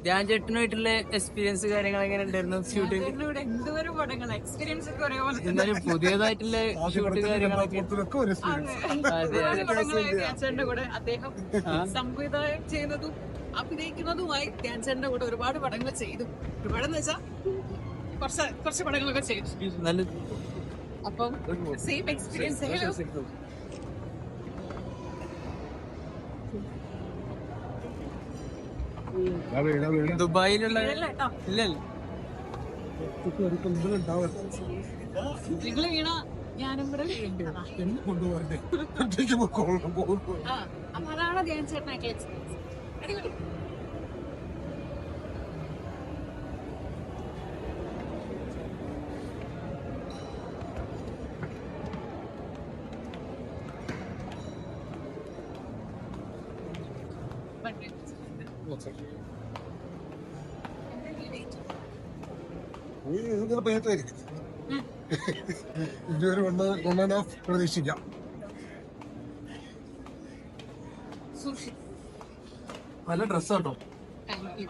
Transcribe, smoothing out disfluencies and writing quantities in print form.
Dhyan ചേട്ടനുമായിട്ടുള്ള experience കാര്യങ്ങൾ എങ്ങനെ ഉണ്ടായിരുന്നു ഷൂട്ടിംഗ്? എന്തോരം പടങ്ങൾ എക്സ്പീരിയൻസ് ഒക്കെ ഒരേപോലെ എന്നാലും പുതിയതായിട്ടുള്ള ഷൂട്ട് കാര്യങ്ങളൊക്കെ ധ്യാൻചേട്ടന്റെ കൂടെ അദ്ദേഹം സംവിധാനം ചെയ്യുന്നതും അഭിനയിക്കുന്നതുമായി ധ്യാൻചേട്ടന്റെ കൂടെ ഒരുപാട് പടങ്ങൾ ചെയ്തു. ഒരുപാടെന്ന് വെച്ചാൽ കുറച്ച് പടങ്ങളൊക്കെ ചെയ്തു. നല്ല അപ്പം സെയിം എക്സ്പീരിയൻസ്. ദുബായിലുള്ള ഇല്ലല്ലോ നിങ്ങൾ വീണ ഞാനും കൂടെ അപ്പൊ അതാണ് ധ്യാൻ ചേട്ടനായിട്ടുള്ള എക്സ്പീരിയൻസ്. അടിപൊളി. ഇതൊരു 1.5 പ്രതീക്ഷിക്കാം. നല്ല ഡ്രസ്സാട്ടോ. Thank you.